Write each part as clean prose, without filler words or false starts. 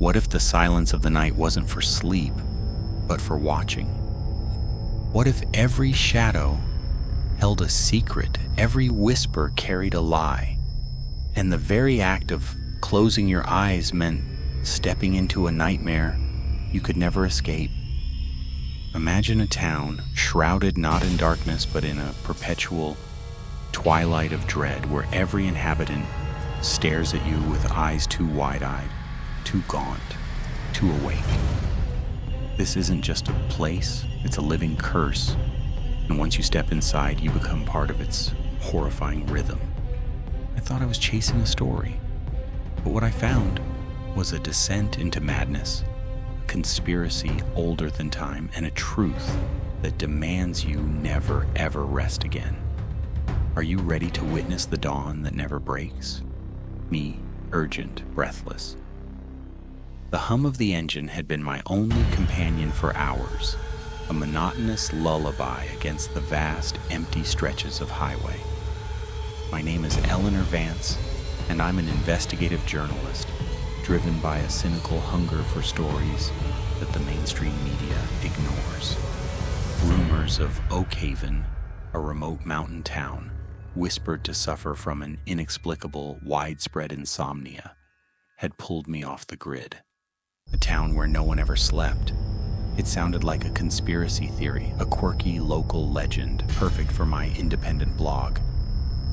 What if the silence of the night wasn't for sleep, but for watching? What if every shadow held a secret, every whisper carried a lie, and the very act of closing your eyes meant stepping into a nightmare you could never escape? Imagine a town shrouded not in darkness but in a perpetual twilight of dread, where every inhabitant stares at you with eyes too wide-eyed, too gaunt, too awake. This isn't just a place, it's a living curse, and once you step inside, you become part of its horrifying rhythm. I thought I was chasing a story, but what I found was a descent into madness, a conspiracy older than time, and a truth that demands you never ever rest again. Are you ready to witness the dawn that never breaks? Me, urgent, breathless. The hum of the engine had been my only companion for hours, a monotonous lullaby against the vast, empty stretches of highway. My name is Eleanor Vance, and I'm an investigative journalist, driven by a cynical hunger for stories that the mainstream media ignores. Rumors of Oakhaven, a remote mountain town, whispered to suffer from an inexplicable, widespread insomnia, had pulled me off the grid. A town where no one ever slept. It sounded like a conspiracy theory, a quirky local legend, perfect for my independent blog.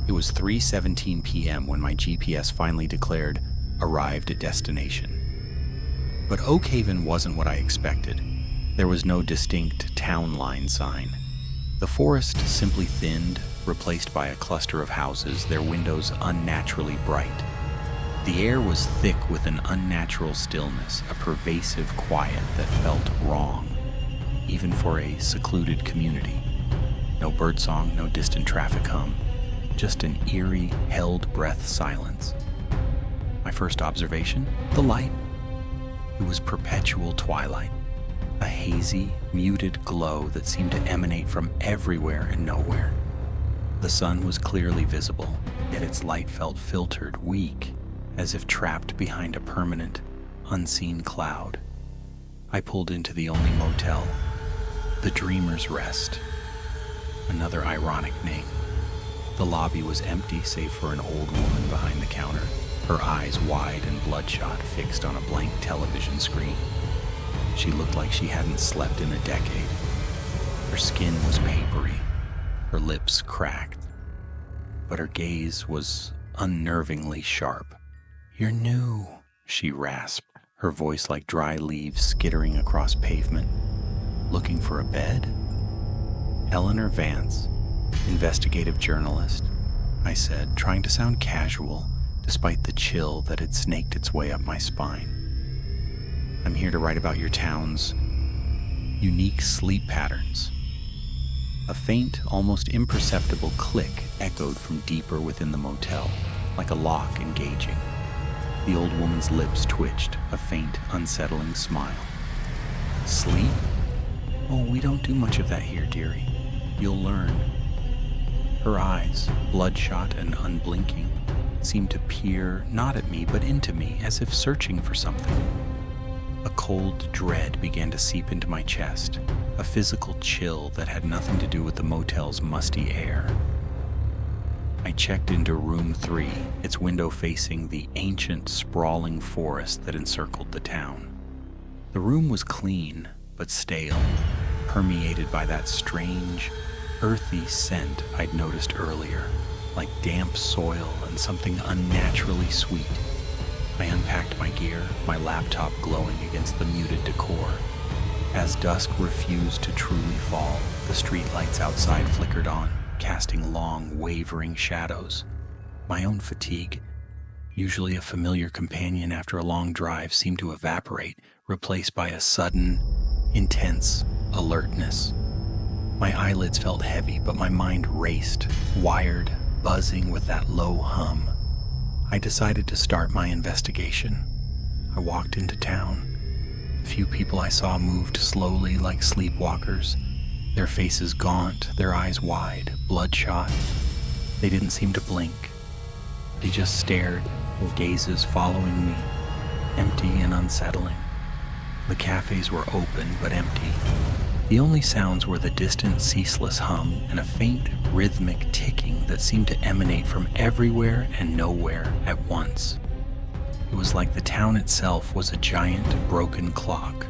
It was 3:17 p.m. when my GPS finally declared, "Arrived at destination." But Oakhaven wasn't what I expected. There was no distinct town line sign. The forest simply thinned, replaced by a cluster of houses, their windows unnaturally bright. The air was thick with an unnatural stillness, a pervasive quiet that felt wrong, even for a secluded community. No birdsong, no distant traffic hum, just an eerie, held-breath silence. My first observation? The light. It was perpetual twilight, a hazy, muted glow that seemed to emanate from everywhere and nowhere. The sun was clearly visible, yet its light felt filtered, weak, as if trapped behind a permanent, unseen cloud. I pulled into the only motel, the Dreamer's Rest, another ironic name. The lobby was empty save for an old woman behind the counter, her eyes wide and bloodshot, fixed on a blank television screen. She looked like she hadn't slept in a decade. Her skin was papery, her lips cracked, but her gaze was unnervingly sharp. "You're new," she rasped, her voice like dry leaves skittering across pavement. "Looking for a bed?" "Eleanor Vance, investigative journalist," I said, trying to sound casual despite the chill that had snaked its way up my spine. "I'm here to write about your town's unique sleep patterns." A faint, almost imperceptible click echoed from deeper within the motel, like a lock engaging. The old woman's lips twitched, a faint, unsettling smile. "Sleep? Oh, we don't do much of that here, dearie. You'll learn." Her eyes, bloodshot and unblinking, seemed to peer not at me but into me, as if searching for something. A cold dread began to seep into my chest, a physical chill that had nothing to do with the motel's musty air. I checked into room 3, its window facing the ancient, sprawling forest that encircled the town. The room was clean, but stale, permeated by that strange, earthy scent I'd noticed earlier, like damp soil and something unnaturally sweet. I unpacked my gear, my laptop glowing against the muted decor. As dusk refused to truly fall, the streetlights outside flickered on, casting long, wavering shadows. My own fatigue, usually a familiar companion after a long drive, seemed to evaporate, replaced by a sudden, intense alertness. My eyelids felt heavy, but my mind raced, wired, buzzing with that low hum. I decided to start my investigation. I walked into town. The few people I saw moved slowly like sleepwalkers, their faces gaunt, their eyes wide, bloodshot. They didn't seem to blink. They just stared, their gazes following me, empty and unsettling. The cafes were open but empty. The only sounds were the distant, ceaseless hum and a faint, rhythmic ticking that seemed to emanate from everywhere and nowhere at once. It was like the town itself was a giant, broken clock.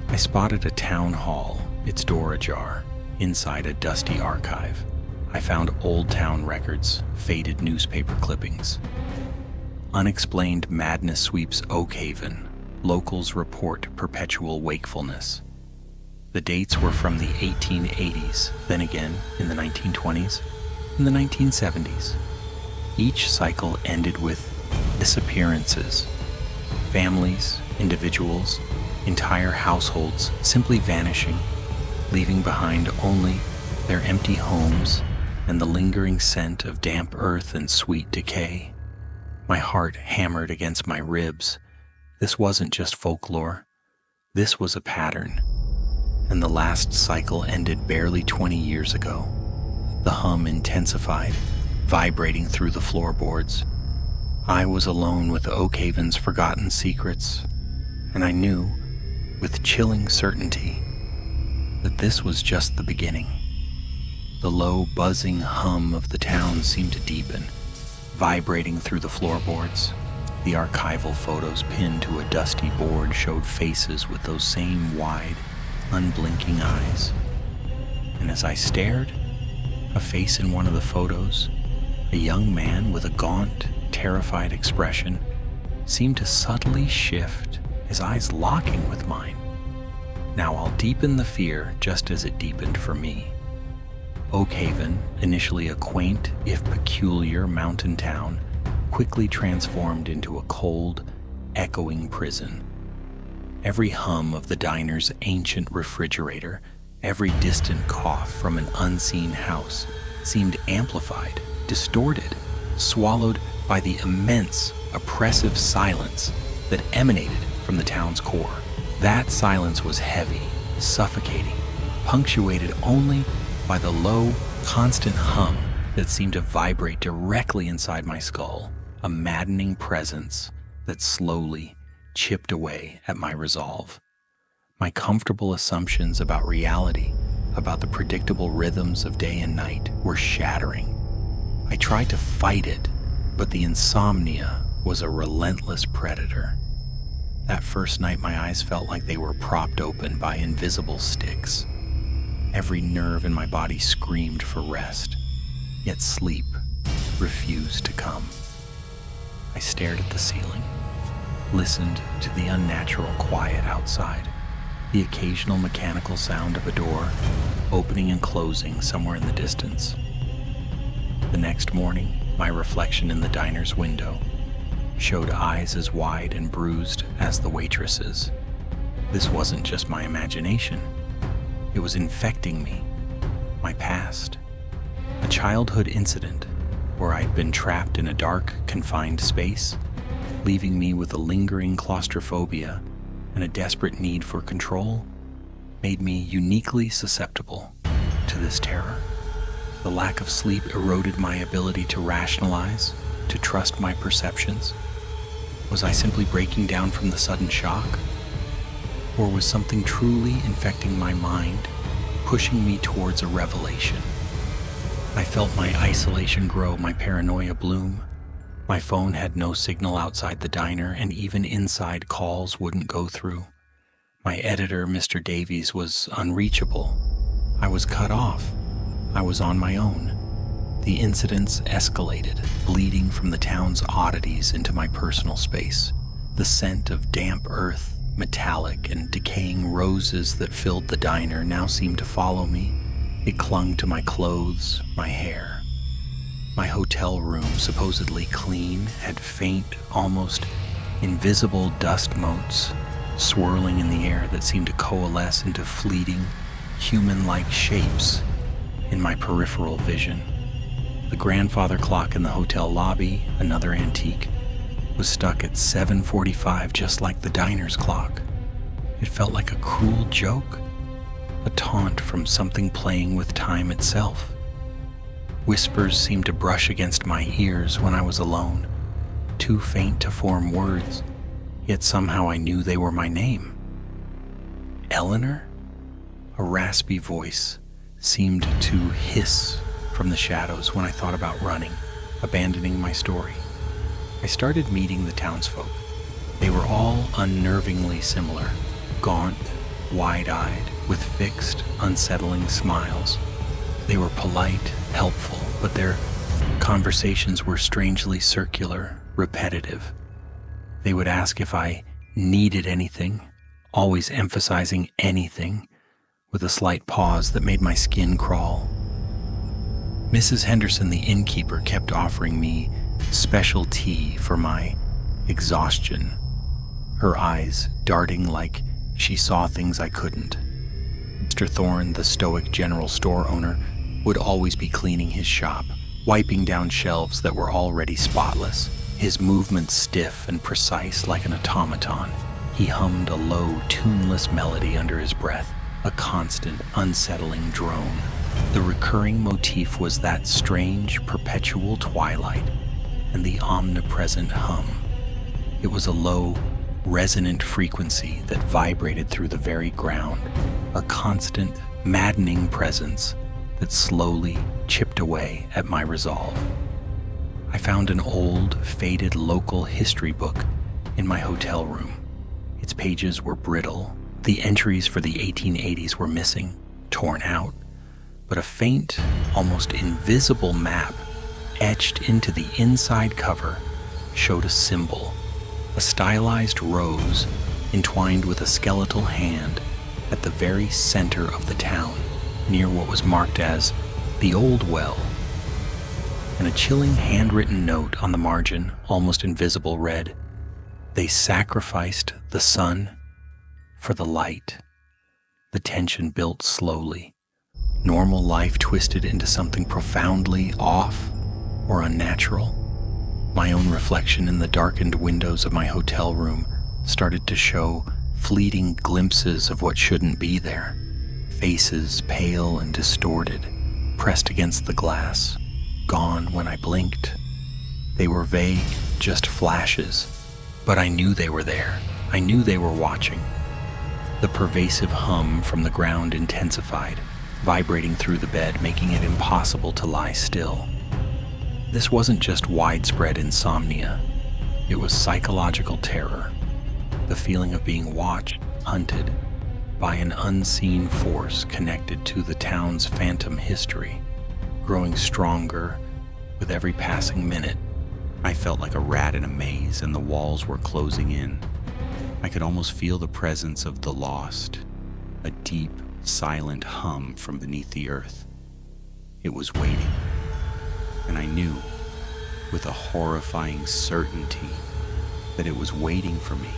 I spotted a town hall, its door ajar. Inside a dusty archive, I found old town records, faded newspaper clippings. Unexplained madness sweeps Oakhaven. Locals report perpetual wakefulness. The dates were from the 1880s, then again in the 1920s, and the 1970s. Each cycle ended with disappearances. Families, individuals, entire households simply vanishing, leaving behind only their empty homes and the lingering scent of damp earth and sweet decay. My heart hammered against my ribs. This wasn't just folklore. This was a pattern. And the last cycle ended barely 20 years ago. The hum intensified, vibrating through the floorboards. I was alone with Oakhaven's forgotten secrets, and I knew, with chilling certainty, that this was just the beginning. The low, buzzing hum of the town seemed to deepen, vibrating through the floorboards. The archival photos pinned to a dusty board showed faces with those same wide, unblinking eyes. And as I stared, a face in one of the photos, a young man with a gaunt, terrified expression, seemed to subtly shift, his eyes locking with mine. Now I'll deepen the fear just as it deepened for me. Oakhaven, initially a quaint, if peculiar, mountain town, quickly transformed into a cold, echoing prison. Every hum of the diner's ancient refrigerator, every distant cough from an unseen house, seemed amplified, distorted, swallowed by the immense, oppressive silence that emanated from the town's core. That silence was heavy, suffocating, punctuated only by the low, constant hum that seemed to vibrate directly inside my skull, a maddening presence that slowly chipped away at my resolve. My comfortable assumptions about reality, about the predictable rhythms of day and night, were shattering. I tried to fight it, but the insomnia was a relentless predator. That first night, my eyes felt like they were propped open by invisible sticks. Every nerve in my body screamed for rest, yet sleep refused to come. I stared at the ceiling, listened to the unnatural quiet outside, the occasional mechanical sound of a door opening and closing somewhere in the distance. The next morning, my reflection in the diner's window showed eyes as wide and bruised as the waitress's. This wasn't just my imagination. It was infecting me, my past. A childhood incident where I'd been trapped in a dark, confined space, leaving me with a lingering claustrophobia and a desperate need for control, made me uniquely susceptible to this terror. The lack of sleep eroded my ability to rationalize, to trust my perceptions. Was I simply breaking down from the sudden shock? Or was something truly infecting my mind, pushing me towards a revelation? I felt my isolation grow, my paranoia bloom. My phone had no signal outside the diner, and even inside calls wouldn't go through. My editor, Mr. Davies, was unreachable. I was cut off. I was on my own. The incidents escalated, bleeding from the town's oddities into my personal space. The scent of damp earth, metallic and decaying roses that filled the diner now seemed to follow me. It clung to my clothes, my hair. My hotel room, supposedly clean, had faint, almost invisible dust motes swirling in the air that seemed to coalesce into fleeting, human-like shapes in my peripheral vision. The grandfather clock in the hotel lobby, another antique, was stuck at 7:45, just like the diner's clock. It felt like a cruel joke, a taunt from something playing with time itself. Whispers seemed to brush against my ears when I was alone, too faint to form words, yet somehow I knew they were my name. Eleanor? A raspy voice seemed to hiss from the shadows when I thought about running, abandoning my story. I started meeting the townsfolk. They were all unnervingly similar, gaunt, wide-eyed, with fixed, unsettling smiles. They were polite, helpful, but their conversations were strangely circular, repetitive. They would ask if I needed anything, always emphasizing anything, with a slight pause that made my skin crawl. Mrs. Henderson, the innkeeper, kept offering me special tea for my exhaustion, her eyes darting like she saw things I couldn't. Mr. Thorne, the stoic general store owner, would always be cleaning his shop, wiping down shelves that were already spotless, his movements stiff and precise like an automaton. He hummed a low, tuneless melody under his breath, a constant, unsettling drone. The recurring motif was that strange, perpetual twilight and the omnipresent hum. It was a low, resonant frequency that vibrated through the very ground, a constant, maddening presence that slowly chipped away at my resolve. I found an old, faded local history book in my hotel room. Its pages were brittle. The entries for the 1880s were missing, torn out, but a faint, almost invisible map etched into the inside cover showed a symbol, a stylized rose entwined with a skeletal hand at the very center of the town, near what was marked as the Old Well. And a chilling handwritten note on the margin, almost invisible, read, "They sacrificed the sun for the light." The tension built slowly. Normal life twisted into something profoundly off or unnatural. My own reflection in the darkened windows of my hotel room started to show fleeting glimpses of what shouldn't be there. Faces, pale and distorted, pressed against the glass, gone when I blinked. They were vague, just flashes, but I knew they were there. I knew they were watching. The pervasive hum from the ground intensified, vibrating through the bed, making it impossible to lie still. This wasn't just widespread insomnia. It was psychological terror, the feeling of being watched, hunted, by an unseen force connected to the town's phantom history, growing stronger with every passing minute. I felt like a rat in a maze, and the walls were closing in. I could almost feel the presence of the lost, a deep, silent hum from beneath the earth. It was waiting, and I knew, with a horrifying certainty, that it was waiting for me.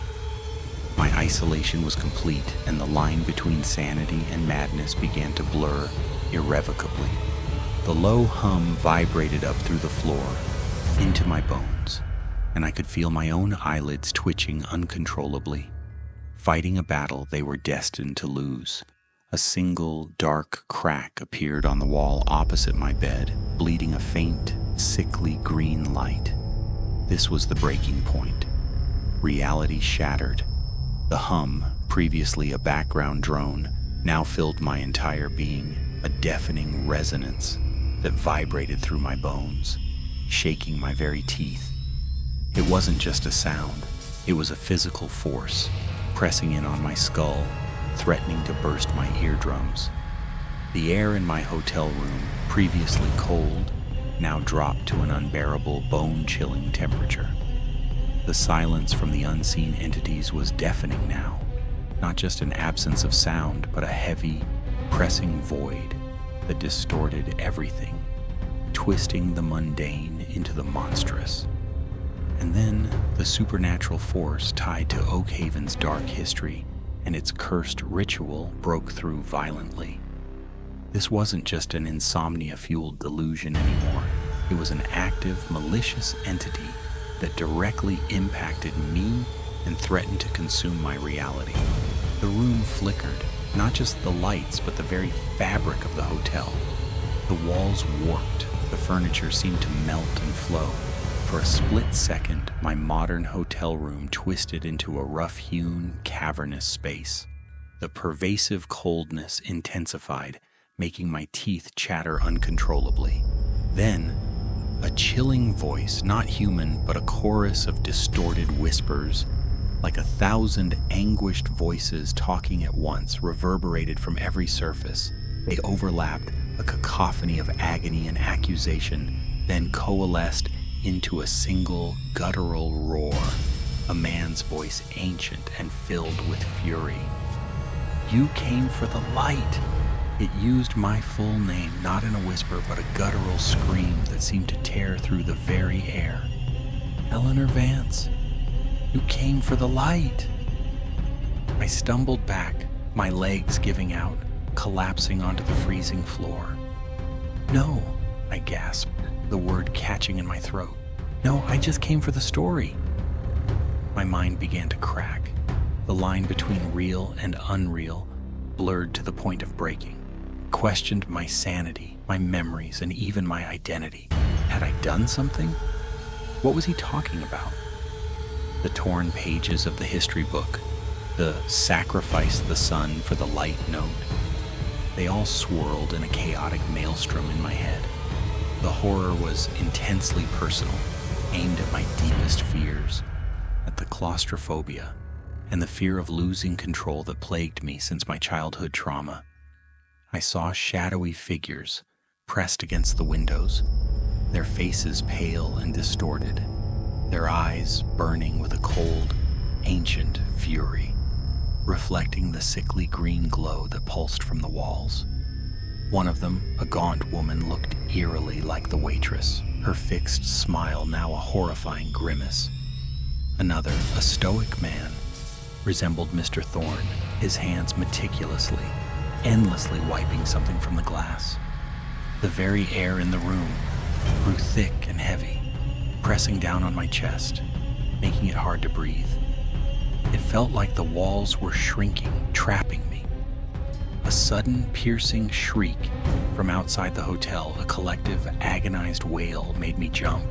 My isolation was complete, and the line between sanity and madness began to blur irrevocably. The low hum vibrated up through the floor, into my bones, and I could feel my own eyelids twitching uncontrollably, fighting a battle they were destined to lose. A single dark crack appeared on the wall opposite my bed, bleeding a faint, sickly green light. This was the breaking point. Reality shattered. The hum, previously a background drone, now filled my entire being, a deafening resonance that vibrated through my bones, shaking my very teeth. It wasn't just a sound, it was a physical force, pressing in on my skull, threatening to burst my eardrums. The air in my hotel room, previously cold, now dropped to an unbearable, bone-chilling temperature. The silence from the unseen entities was deafening now, not just an absence of sound, but a heavy, pressing void that distorted everything, twisting the mundane into the monstrous. And then the supernatural force tied to Oakhaven's dark history and its cursed ritual broke through violently. This wasn't just an insomnia-fueled delusion anymore. It was an active, malicious entity that directly impacted me and threatened to consume my reality. The room flickered, not just the lights, but the very fabric of the hotel. The walls warped, the furniture seemed to melt and flow. For a split second, my modern hotel hotel room twisted into a rough-hewn, cavernous space. The pervasive coldness intensified, making my teeth chatter uncontrollably. Then, a chilling voice, not human, but a chorus of distorted whispers, like 1,000 anguished voices talking at once, reverberated from every surface. They overlapped, a cacophony of agony and accusation, then coalesced into a single guttural roar, a man's voice ancient and filled with fury. "You came for the light!" It used my full name, not in a whisper, but a guttural scream that seemed to tear through the very air. "Eleanor Vance, you came for the light!" I stumbled back, my legs giving out, collapsing onto the freezing floor. "No," I gasped, the word catching in my throat. "No, I just came for the story." My mind began to crack. The line between real and unreal blurred to the point of breaking. I questioned my sanity, my memories, and even my identity. Had I done something? What was he talking about? The torn pages of the history book, the sacrifice the sun for the light note, they all swirled in a chaotic maelstrom in my head. The horror was intensely personal, aimed at my deepest fears, at the claustrophobia and the fear of losing control that plagued me since my childhood trauma. I saw shadowy figures pressed against the windows, their faces pale and distorted, their eyes burning with a cold, ancient fury, reflecting the sickly green glow that pulsed from the walls. One of them, a gaunt woman, looked eerily like the waitress, her fixed smile now a horrifying grimace. Another, a stoic man, resembled Mr. Thorne, his hands meticulously, endlessly wiping something from the glass. The very air in the room grew thick and heavy, pressing down on my chest, making it hard to breathe. It felt like the walls were shrinking, trapping me. A sudden, piercing shriek from outside the hotel, a collective, agonized wail, made me jump.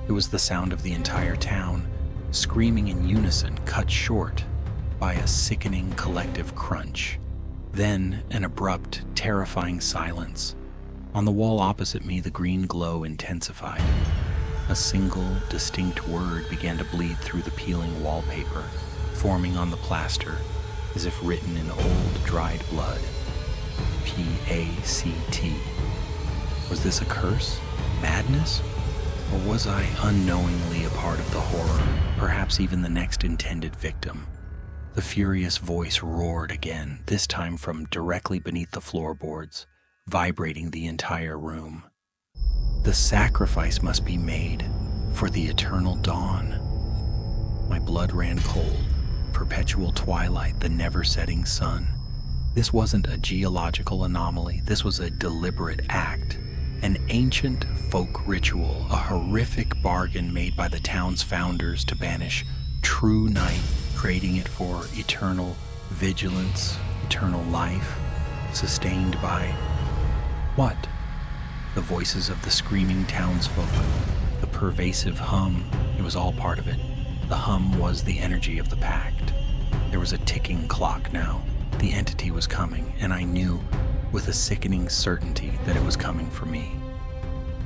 It was the sound of the entire town, screaming in unison, cut short by a sickening collective crunch. Then an abrupt, terrifying silence. On the wall opposite me, the green glow intensified. A single, distinct word began to bleed through the peeling wallpaper, forming on the plaster as if written in old, dried blood. P-A-C-T. Was this a curse? Madness? Or was I unknowingly a part of the horror, perhaps even the next intended victim? The furious voice roared again, this time from directly beneath the floorboards, vibrating the entire room. The sacrifice must be made for the eternal dawn. My blood ran cold. Perpetual twilight, the never-setting sun. This wasn't a geological anomaly. This was a deliberate act, an ancient folk ritual, a horrific bargain made by the town's founders to banish true night, trading it for eternal vigilance, eternal life, sustained by what? The voices of the screaming townsfolk, the pervasive hum. It was all part of it. The hum was the energy of the Pact. There was a ticking clock now. The entity was coming, and I knew with a sickening certainty that it was coming for me.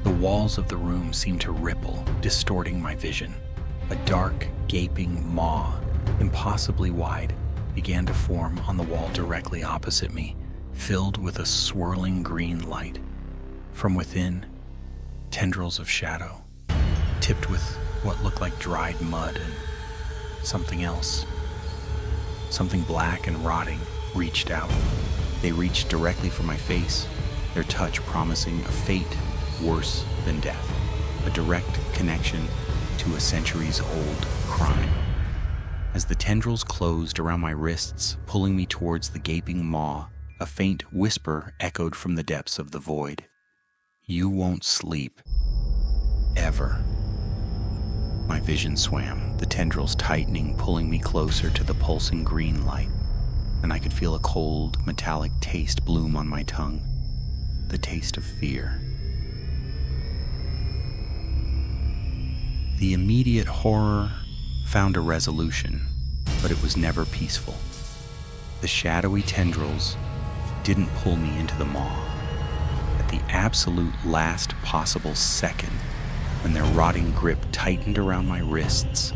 The walls of the room seemed to ripple, distorting my vision. A dark, gaping maw, impossibly wide, began to form on the wall directly opposite me, filled with a swirling green light. From within, tendrils of shadow, tipped with what looked like dried mud and something else. Something black and rotting reached out. They reached directly for my face, their touch promising a fate worse than death, a direct connection to a centuries-old crime. As the tendrils closed around my wrists, pulling me towards the gaping maw, a faint whisper echoed from the depths of the void. "You won't sleep. Ever." My vision swam, the tendrils tightening, pulling me closer to the pulsing green light, and I could feel a cold, metallic taste bloom on my tongue, the taste of fear. The immediate horror found a resolution, but it was never peaceful. The shadowy tendrils didn't pull me into the maw. At the absolute last possible second, when their rotting grip tightened around my wrists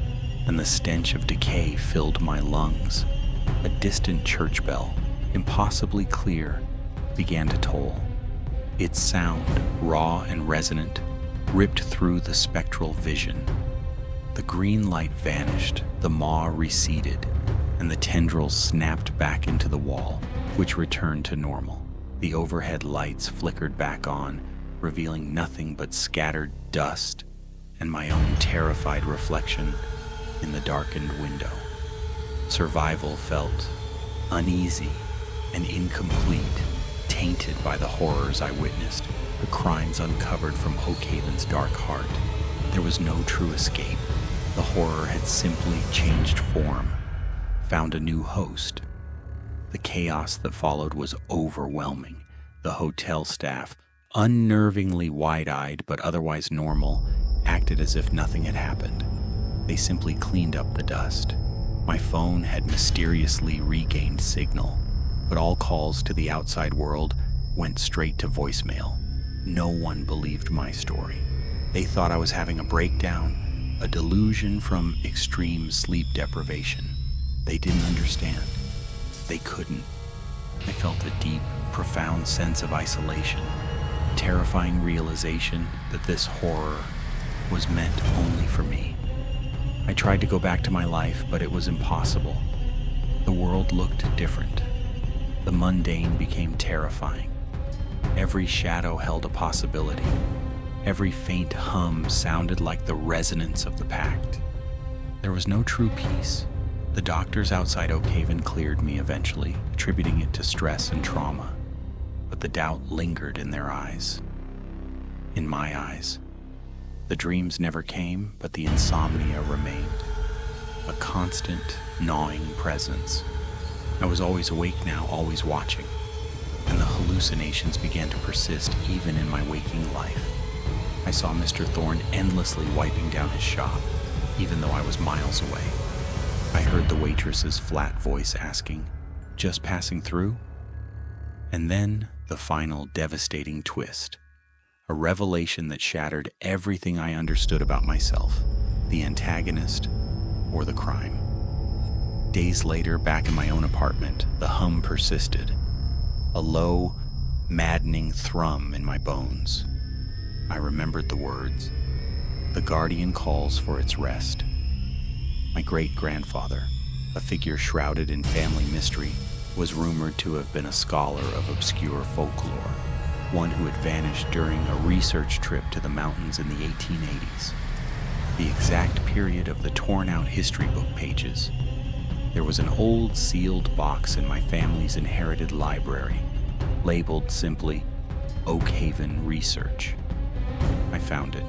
and the stench of decay filled my lungs, a distant church bell, impossibly clear, began to toll. Its sound, raw and resonant, ripped through the spectral vision. The green light vanished, the maw receded, and the tendrils snapped back into the wall, which returned to normal. The overhead lights flickered back on, revealing nothing but scattered dust and my own terrified reflection in the darkened window. Survival felt uneasy and incomplete, tainted by the horrors I witnessed, the crimes uncovered from Oakhaven's dark heart. There was no true escape. The horror had simply changed form, found a new host. The chaos that followed was overwhelming. The hotel staff, unnervingly wide-eyed but otherwise normal, acted as if nothing had happened. They simply cleaned up the dust. My phone had mysteriously regained signal, but all calls to the outside world went straight to voicemail. No one believed my story. They thought I was having a breakdown, a delusion from extreme sleep deprivation. They didn't understand. They couldn't. I felt a deep, profound sense of isolation, a terrifying realization that this horror was meant only for me. I tried to go back to my life, but it was impossible. The world looked different. The mundane became terrifying. Every shadow held a possibility. Every faint hum sounded like the resonance of the Pact. There was no true peace. The doctors outside Oakhaven cleared me eventually, attributing it to stress and trauma. But the doubt lingered in their eyes. In my eyes. The dreams never came, but the insomnia remained. A constant, gnawing presence. I was always awake now, always watching. And the hallucinations began to persist even in my waking life. I saw Mr. Thorne endlessly wiping down his shop, even though I was miles away. I heard the waitress's flat voice asking, "Just passing through?" And then the final devastating twist. A revelation that shattered everything I understood about myself, the antagonist or the crime. Days later, back in my own apartment, the hum persisted. A low, maddening thrum in my bones. I remembered the words. The guardian calls for its rest. My great-grandfather, a figure shrouded in family mystery, was rumored to have been a scholar of obscure folklore, one who had vanished during a research trip to the mountains in the 1880s. The exact period of the torn-out history book pages. There was an old sealed box in my family's inherited library, labeled simply Oakhaven Research. I found it.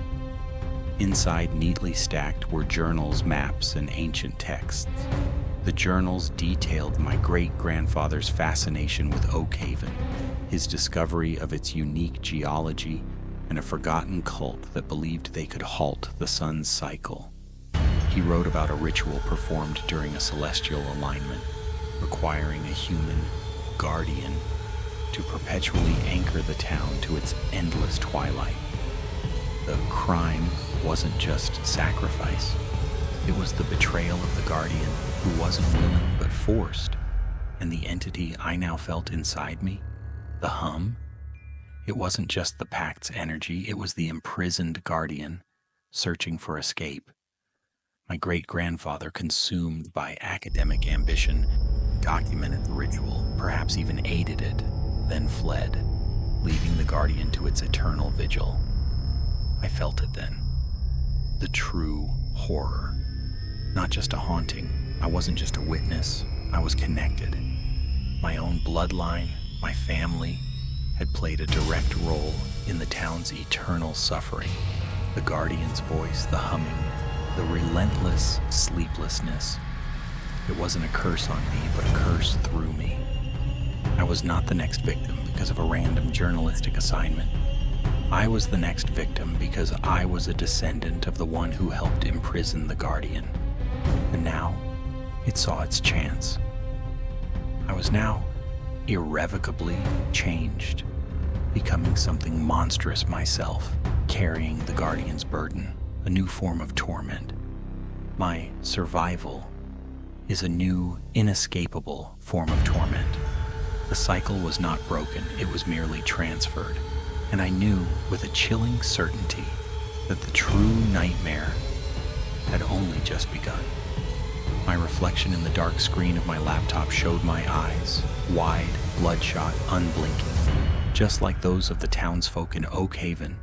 Inside, neatly stacked, were journals, maps, and ancient texts. The journals detailed my great-grandfather's fascination with Oakhaven, his discovery of its unique geology, and a forgotten cult that believed they could halt the sun's cycle. He wrote about a ritual performed during a celestial alignment, requiring a human guardian to perpetually anchor the town to its endless twilight. The crime wasn't just sacrifice. It was the betrayal of the guardian who wasn't willing but forced. And the entity I now felt inside me, the hum, it wasn't just the Pact's energy, it was the imprisoned guardian searching for escape. My great-grandfather, consumed by academic ambition, documented the ritual, perhaps even aided it, then fled, leaving the guardian to its eternal vigil. I felt it then. The true horror. Not just a haunting. I wasn't just a witness. I was connected. My own bloodline, my family, had played a direct role in the town's eternal suffering. The guardian's voice, the humming, the relentless sleeplessness. It wasn't a curse on me, but a curse through me. I was not the next victim because of a random journalistic assignment. I was the next victim because I was a descendant of the one who helped imprison the guardian. and now it saw its chance. I was now irrevocably changed, becoming something monstrous myself, carrying the Guardian's burden, a new form of torment. My survival is a new, inescapable form of torment. The cycle was not broken, it was merely transferred, and I knew with a chilling certainty that the true nightmare had only just begun. My reflection in the dark screen of my laptop showed my eyes, wide, bloodshot, unblinking, just like those of the townsfolk in Oakhaven.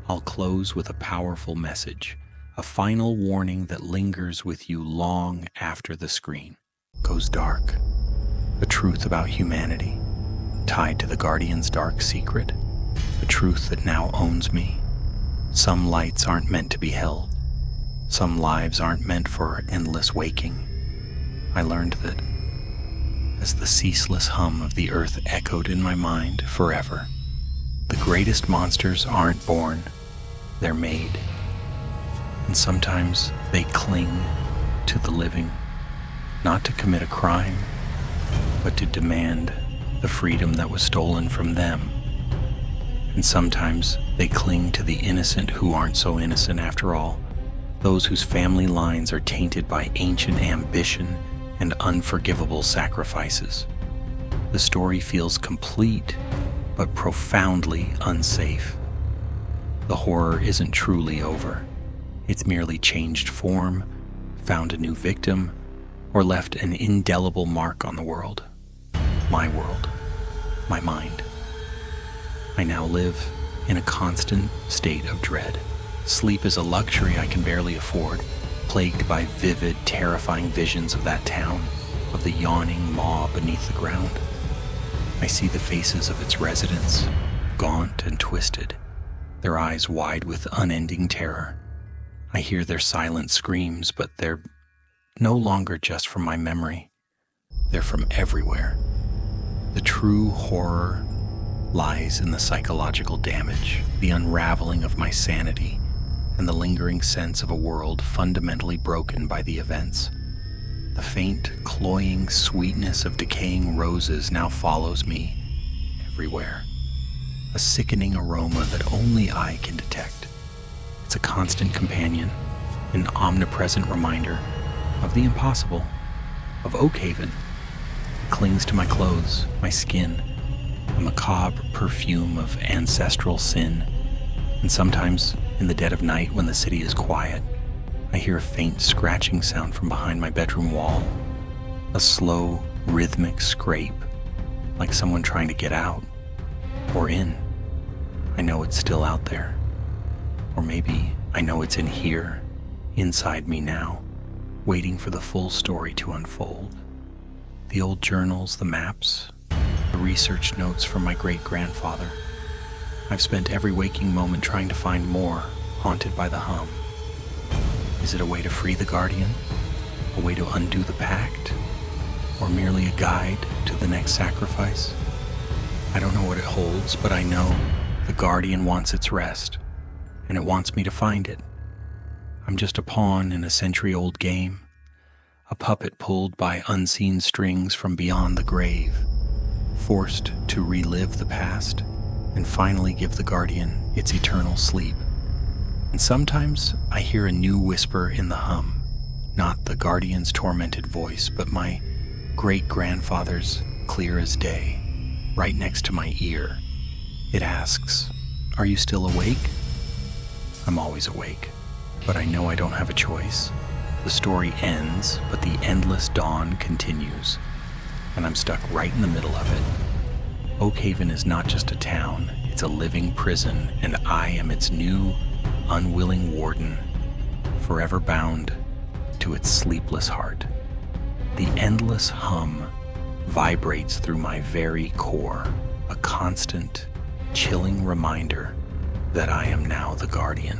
I'll close with a powerful message, a final warning that lingers with you long after the screen goes dark. A truth about humanity, tied to the Guardian's dark secret, a truth that now owns me. Some lights aren't meant to be held. Some lives aren't meant for endless waking. I learned that as the ceaseless hum of the earth echoed in my mind forever, the greatest monsters aren't born, they're made. And sometimes they cling to the living, not to commit a crime, but to demand the freedom that was stolen from them. And sometimes they cling to the innocent who aren't so innocent after all, those whose family lines are tainted by ancient ambition and unforgivable sacrifices. The story feels complete, but profoundly unsafe. The horror isn't truly over. It's merely changed form, found a new victim, or left an indelible mark on the world. My world, my mind. I now live in a constant state of dread. Sleep is a luxury I can barely afford, plagued by vivid, terrifying visions of that town, of the yawning maw beneath the ground. I see the faces of its residents, gaunt and twisted, their eyes wide with unending terror. I hear their silent screams, but they're no longer just from my memory. They're from everywhere. The true horror lies in the psychological damage, the unraveling of my sanity, and the lingering sense of a world fundamentally broken by the events. The faint, cloying sweetness of decaying roses now follows me everywhere, a sickening aroma that only I can detect. It's a constant companion, an omnipresent reminder of the impossible, of Oakhaven. It clings to my clothes, my skin, a macabre perfume of ancestral sin. And sometimes, in the dead of night when the city is quiet, I hear a faint scratching sound from behind my bedroom wall, a slow, rhythmic scrape, like someone trying to get out, or in. I know it's still out there. Or maybe I know it's in here, inside me now, waiting for the full story to unfold. The old journals, the maps, the research notes from my great-grandfather. I've spent every waking moment trying to find more, haunted by the hum. Is it a way to free the Guardian? A way to undo the Pact? Or merely a guide to the next sacrifice? I don't know what it holds, but I know the Guardian wants its rest, and it wants me to find it. I'm just a pawn in a century-old game, a puppet pulled by unseen strings from beyond the grave, forced to relive the past and finally give the Guardian its eternal sleep. And sometimes I hear a new whisper in the hum, not the Guardian's tormented voice, but my great-grandfather's clear as day, right next to my ear. It asks, "Are you still awake?" I'm always awake, but I know I don't have a choice. The story ends, but the endless dawn continues, and I'm stuck right in the middle of it. Oakhaven is not just a town, it's a living prison, and I am its new, unwilling warden, forever bound to its sleepless heart. The endless hum vibrates through my very core, a constant, chilling reminder that I am now the Guardian.